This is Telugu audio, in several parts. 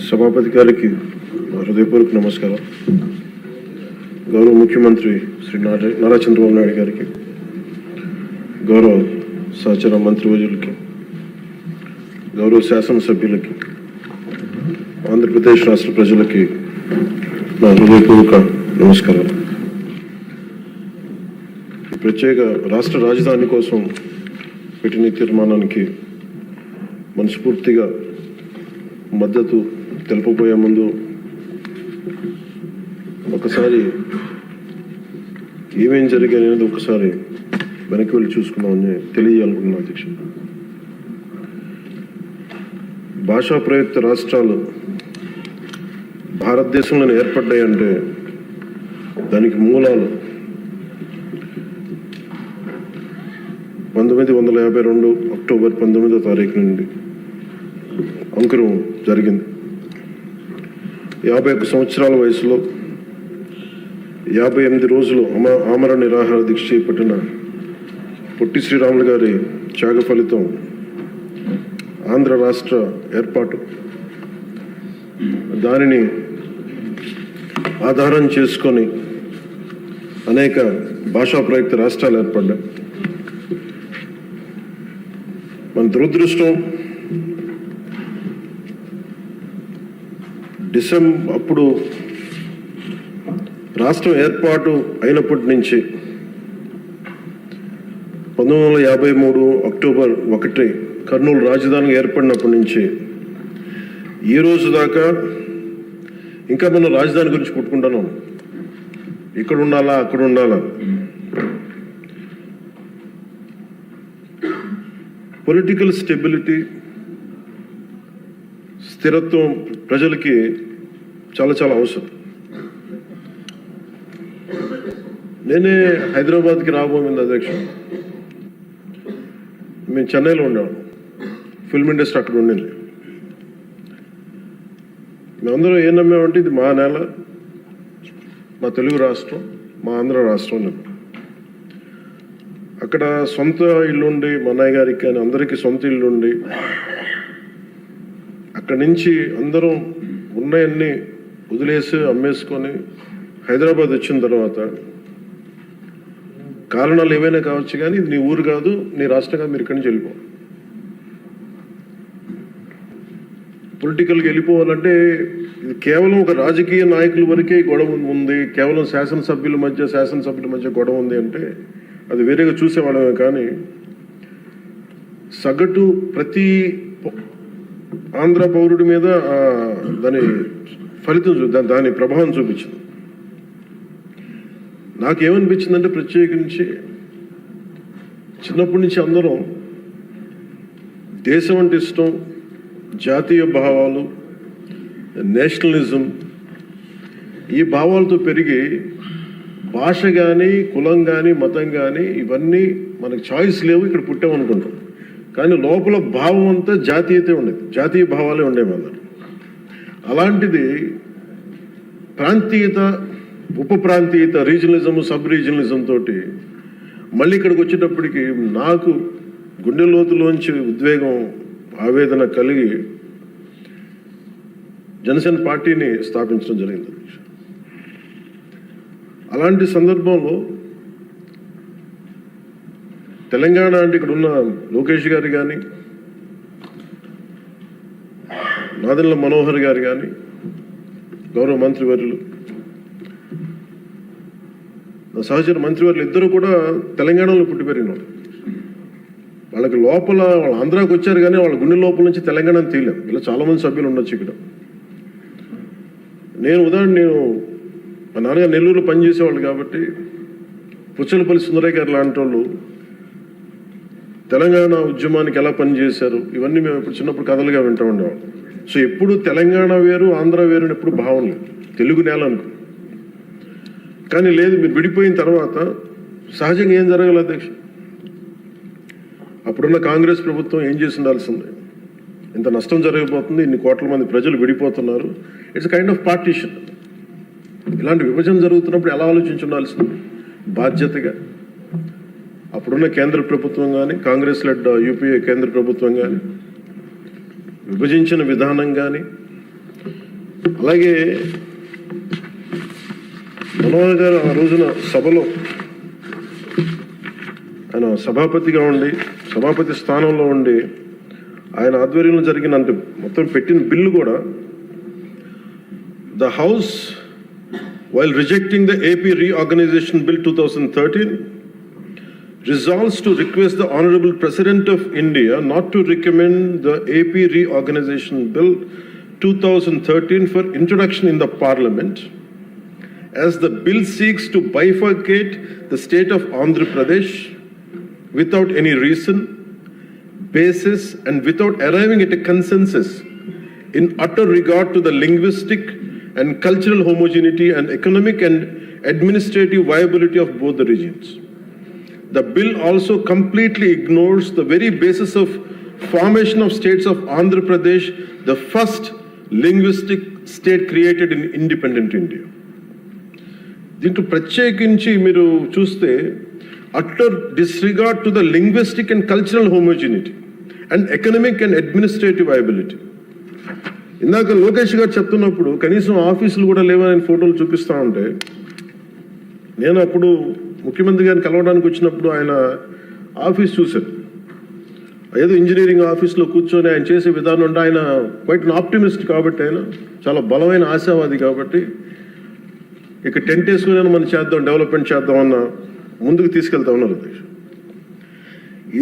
సభాపతి గారికి హృదయపూర్వక నమస్కారం. గౌరవ ముఖ్యమంత్రి శ్రీ నారా చంద్రబాబు నాయుడు గారికి, గౌరవ సహచర మంత్రివర్యులకి, గౌరవ శాసనసభ్యులకి, ఆంధ్రప్రదేశ్ రాష్ట్ర ప్రజలకి నా హృదయపూర్వక నమస్కారం. ఈ ప్రత్యేక రాష్ట్ర రాజధాని కోసం పెట్టిన తీర్మానానికి మనస్ఫూర్తిగా మద్దతు తెలుపబోయే ముందు ఒకసారి ఏమేం జరిగాయనేది ఒకసారి వెనక్కి వెళ్ళి చూసుకున్నామని తెలియజేయాలనుకుంటున్నాను. అధ్యక్ష, భాషా ప్రయుక్త రాష్ట్రాలు భారతదేశంలో ఏర్పడ్డాయంటే దానికి మూలాలు 1952 అక్టోబర్ 19వ తారీఖు నుండి అంకురం జరిగింది. 51 సంవత్సరాల వయసులో 58 రోజులు ఆమర నిరాహార దీక్ష చేపట్టిన పొట్టి శ్రీరాములు గారి త్యాగ ఫలితం ఆంధ్ర రాష్ట్ర ఏర్పాటు. దానిని ఆధారం చేసుకొని అనేక భాషా ప్రయుక్త రాష్ట్రాలు ఏర్పడ్డాయి. మన దురదృష్టం, అప్పుడు రాష్ట్రం ఏర్పాటు అయినప్పటి నుంచి 1953 అక్టోబర్ 1 కర్నూలు రాజధానిగా ఏర్పడినప్పటి నుంచి ఈ రోజు దాకా ఇంకా మనం రాజధాని గురించి కొట్టుకుంటున్నాం. ఇక్కడ ఉండాలా, అక్కడ ఉండాలా. పొలిటికల్ స్టెబిలిటీ, స్థిరత్వం ప్రజలకి చాలా చాలా అవసరం. నేనే హైదరాబాద్కి రాబోయింది అధ్యక్ష. మేము చెన్నైలో ఉన్నాము, ఫిల్మ్ ఇండస్ట్రీ అక్కడ ఉండింది. మేమందరం ఏం నమ్మామంటే ఇది మా నేల, మా తెలుగు రాష్ట్రం, మా ఆంధ్ర రాష్ట్రం. అక్కడ సొంత ఇల్లుండి, మా అన్నయ్య గారికి కానీ అందరికీ సొంత ఇల్లుండి, అక్కడి నుంచి అందరం ఉన్నాయన్నీ వదిలేసి అమ్మేసుకొని హైదరాబాద్ వచ్చిన తర్వాత కారణాలు ఏవైనా కావచ్చు, కానీ ఇది నీ ఊరు కాదు, నీ రాష్ట్రం కాదు, మీరు ఇక్కడి నుంచి వెళ్ళిపో. పొలిటికల్గా వెళ్ళిపోవాలంటే ఇది కేవలం ఒక రాజకీయ నాయకుల వరకే గొడవ ఉంది, కేవలం శాసనసభ్యుల మధ్య గొడవ ఉంది అంటే అది వేరేగా చూసేవాళ్ళమే. కానీ సగటు ప్రతి ఆంధ్ర పౌరుడి మీద దాని ఫలితం, దాని ప్రభావం చూపించింది. నాకేమనిపించిందంటే, ప్రత్యేకించి చిన్నప్పటి నుంచి అందరం దేశం అంటే ఇష్టం, జాతీయ భావాలు, నేషనలిజం, ఈ భావాలతో పెరిగి భాష కానీ, కులం కానీ, మతం కానీ ఇవన్నీ మనకు చాయిస్ లేవు, ఇక్కడ పుట్టామనుకుంటాం. కానీ లోపల భావం అంతా జాతీయతే ఉండేది, జాతీయ భావాలే ఉండేవి అందరు. అలాంటిది ప్రాంతీయత, ఉప ప్రాంతీయత, రీజనలిజము, సబ్ రీజనలిజం తోటి మళ్ళీ ఇక్కడికి వచ్చేటప్పటికి నాకు గుండె లోతులోంచి ఉద్వేగం, ఆవేదన కలిగి జనసేన పార్టీని స్థాపించడం జరిగింది. అలాంటి సందర్భంలో తెలంగాణ అంటే ఇక్కడ ఉన్న లోకేష్ గారు కానీ, నాదెండ్ల మనోహర్ గారు కానీ, గౌరవ మంత్రివర్యులు, సహచర మంత్రివర్యులు ఇద్దరు కూడా తెలంగాణలో పుట్టి పెరిగిన వాళ్ళు. వాళ్ళకి లోపల వాళ్ళు ఆంధ్రాకి వచ్చారు, కానీ వాళ్ళ గుండె లోపల నుంచి తెలంగాణను తీయలేం. ఇలా చాలామంది సభ్యులు ఉండొచ్చు ఇక్కడ. నేను మా నాన్నగారు నెల్లూరులో పనిచేసేవాళ్ళు కాబట్టి పుచ్చలపల్లి సుందరయ్య గారు లాంటి వాళ్ళు తెలంగాణ ఉద్యమానికి ఎలా పనిచేశారు, ఇవన్నీ మేము ఇప్పుడు చిన్నప్పుడు కథలుగా వింటూ ఉండేవాళ్ళం. సో ఎప్పుడు తెలంగాణ వేరు, ఆంధ్ర వేరు అని ఎప్పుడు భావన లేదు, తెలుగు నేల అనుకో. కానీ లేదు, మీరు విడిపోయిన తర్వాత సహజంగా ఏం జరగాలి అధ్యక్ష? అప్పుడున్న కాంగ్రెస్ ప్రభుత్వం ఏం చేసి ఉండాల్సిందే? ఇంత నష్టం జరగబోతుంది, ఇన్ని కోట్ల మంది ప్రజలు విడిపోతున్నారు, ఇట్స్ కైండ్ ఆఫ్ పార్టీషన్. ఇలాంటి విభజన జరుగుతున్నప్పుడు ఎలా ఆలోచించి ఉండాల్సింది? బాధ్యతగా అప్పుడున్న కేంద్ర ప్రభుత్వం కానీ, కాంగ్రెస్ లెడ్ యూపీఏ కేంద్ర ప్రభుత్వం కానీ విభజించిన విధానం కానీ అలాగే మనోహర్ గారు ఆ రోజున సభలో ఆయన సభాపతిగా ఉండి, సభాపతి స్థానంలో ఉండి ఆయన ఆధ్వర్యంలో జరిగిన అంటే మొత్తం పెట్టిన బిల్లు కూడా, the house while rejecting the AP Reorganization Bill 2013 resolves to request the Honorable President of India not to recommend the AP Reorganization Bill 2013 for introduction in the Parliament, as the bill seeks to bifurcate the state of Andhra Pradesh without any reason, basis, and without arriving at a consensus in utter regard to the linguistic and cultural homogeneity and economic and administrative viability of both the regions. The bill also completely ignores the very basis of formation of states of Andhra Pradesh, the first linguistic state created in independent India. దీంట్లో ప్రత్యేకించి మీరు చూస్తే utter disregard to the linguistic and cultural homogeneity and economic and administrative viability. ఇందాక లోకేష్ గారు చెప్తున్నప్పుడు కనీసం ఆఫీసులు కూడా లేవని ఫోటోలు చూపిస్తూ ఉంటే, నేను అప్పుడు ముఖ్యమంత్రి గారిని కలవడానికి వచ్చినప్పుడు ఆయన ఆఫీస్ చూశాను. ఏదో ఇంజనీరింగ్ ఆఫీస్లో కూర్చొని ఆయన చేసే విధానం ఉంటే, ఆయన క్వైట్ అన్ ఆప్టిమిస్ట్ కాబట్టి, ఆయన చాలా బలమైన ఆశావాది కాబట్టి, ఇక టెంట్ వేసుకుని మనం చేద్దాం, డెవలప్మెంట్ చేద్దాం అన్న ముందుకు తీసుకెళ్తా ఉన్నారు అధ్యక్ష.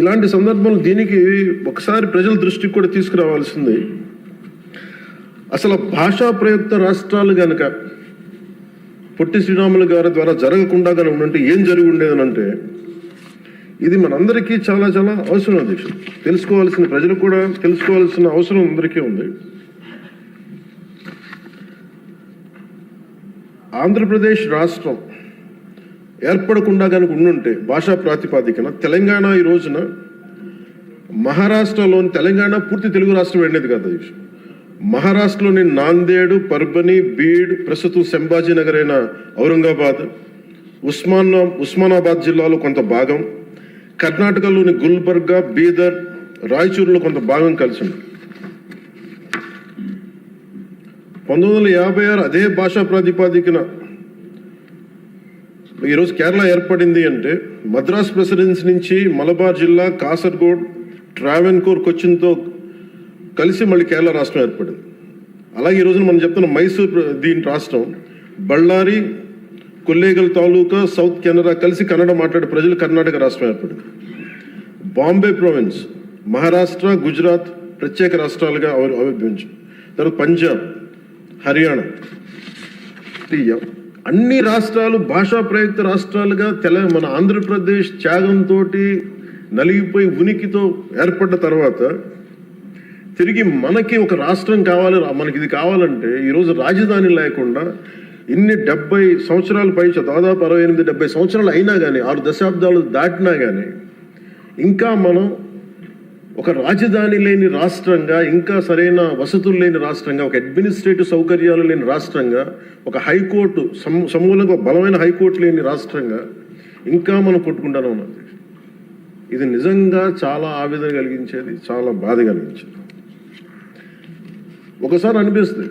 ఇలాంటి సందర్భంలో దీనికి ఒకసారి ప్రజల దృష్టికి కూడా తీసుకురావాల్సింది. అసలు భాషా ప్రయుక్త రాష్ట్రాలు కనుక పొట్టి శ్రీరాములు గారి ద్వారా జరగకుండా కనుక ఉంటే ఏం జరిగి ఉండేదనంటే, ఇది మనందరికీ చాలా చాలా అవసరం అధ్యక్ష. తెలుసుకోవాల్సిన, ప్రజలు కూడా తెలుసుకోవాల్సిన అవసరం అందరికీ ఉంది. ఆంధ్రప్రదేశ్ రాష్ట్రం ఏర్పడకుండా కనుక ఉండుంటే భాషా ప్రాతిపాదికన తెలంగాణ ఈ రోజున మహారాష్ట్రలోని, తెలంగాణ పూర్తి తెలుగు రాష్ట్రం వెళ్ళేది కాదు అధ్యక్ష. మహారాష్ట్రలోని నాందేడు, పర్బని, బీడ్, ప్రస్తుతం సంభాజీనగర్ అయిన ఔరంగాబాద్, ఉస్మానాబాద్ జిల్లాలో కొంత భాగం, కర్ణాటకలోని గుల్బర్గా, బీదర్, రాయచూరులో కొంత భాగం కలిసి ఉంది. 1956 అదే భాషా ప్రాతిపాదికన ఈరోజు కేరళ ఏర్పడింది అంటే, మద్రాస్ ప్రెసిడెన్సీ నుంచి మలబార్ జిల్లా, కాసర్గోడ్, ట్రావెన్కోర్, కొచ్చిన్తో కలిసి మళ్ళీ కేరళ రాష్ట్రం ఏర్పడింది. అలాగే ఈ రోజున మనం చెప్తున్న మైసూర్ దీని రాష్ట్రం, బళ్ళారి, కొల్లేగల్ తాలూకా, సౌత్ కెనరా కలిసి కన్నడ మాట్లాడే ప్రజలు కర్ణాటక రాష్ట్రం ఏర్పడింది. బాంబే ప్రావిన్స్, మహారాష్ట్ర, గుజరాత్ ప్రత్యేక రాష్ట్రాలుగా ఆవిర్భవించాయి. తర్వాత పంజాబ్, హర్యానా, అన్ని రాష్ట్రాలు భాషా ప్రయుక్త రాష్ట్రాలుగా మన ఆంధ్రప్రదేశ్ త్యాగంతో నలిగిపోయి ఉనికితో ఏర్పడ్డ తర్వాత తిరిగి మనకి ఒక రాష్ట్రం కావాలి, మనకి ఇది కావాలంటే ఈరోజు రాజధాని లేకుండా ఇన్ని 70 సంవత్సరాల పై, దాదాపు 68-70 సంవత్సరాలు అయినా కానీ, 6 దశాబ్దాలు దాటినా కానీ ఇంకా మనం ఒక రాజధాని లేని రాష్ట్రంగా, ఇంకా సరైన వసతులు లేని రాష్ట్రంగా, ఒక అడ్మినిస్ట్రేటివ్ సౌకర్యాలు లేని రాష్ట్రంగా, ఒక హైకోర్టు సమూలంగా బలమైన హైకోర్టు లేని రాష్ట్రంగా ఇంకా మనం కొట్టుకుంటానే ఉన్నాం. ఇది నిజంగా చాలా ఆవేదన కలిగించేది, చాలా బాధ కలిగించేది. ఒకసారి అనిపిస్తుంది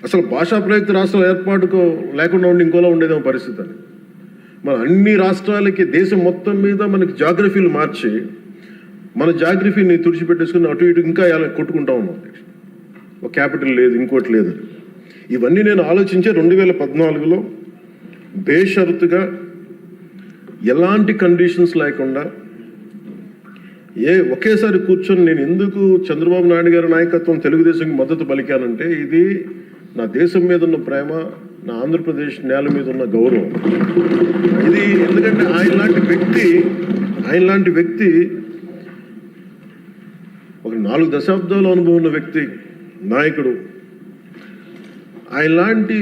అసలు భాషా ప్రయుక్త రాష్ట్రాల ఏర్పాటుకు లేకుండా ఉండి ఇంకోలా ఉండేదేమో పరిస్థితి అని. మన అన్ని రాష్ట్రాలకి దేశం మొత్తం మీద మనకి జాగ్రఫీలు మార్చి మన జాగ్రఫీని తుడిచిపెట్టేసుకుని అటు ఇటు ఇంకా కొట్టుకుంటా ఉన్నాం. ఒక క్యాపిటల్ లేదు, ఇంకోటి లేదు. ఇవన్నీ నేను ఆలోచించే 2014లో బేషరతుగా ఎలాంటి కండిషన్స్ లేకుండా ఒకేసారి కూర్చొని నేను ఎందుకు చంద్రబాబు నాయుడు గారి నాయకత్వం తెలుగుదేశంకి మద్దతు పలికానంటే, ఇది నా దేశం మీద ఉన్న ప్రేమ, నా ఆంధ్రప్రదేశ్ నేల మీద ఉన్న గౌరవం. ఇది ఎందుకంటే ఆయన లాంటి వ్యక్తి ఒక 4 దశాబ్దాల అనుభవం ఉన్న వ్యక్తి, నాయకుడు. ఆయన లాంటి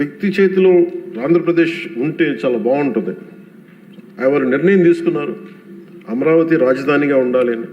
వ్యక్తి చేతిలో ఆంధ్రప్రదేశ్ ఉంటే చాలా బాగుంటుంది. వారు నిర్ణయం తీసుకున్నారు అమరావతి రాజధానిగా ఉండాలి అని.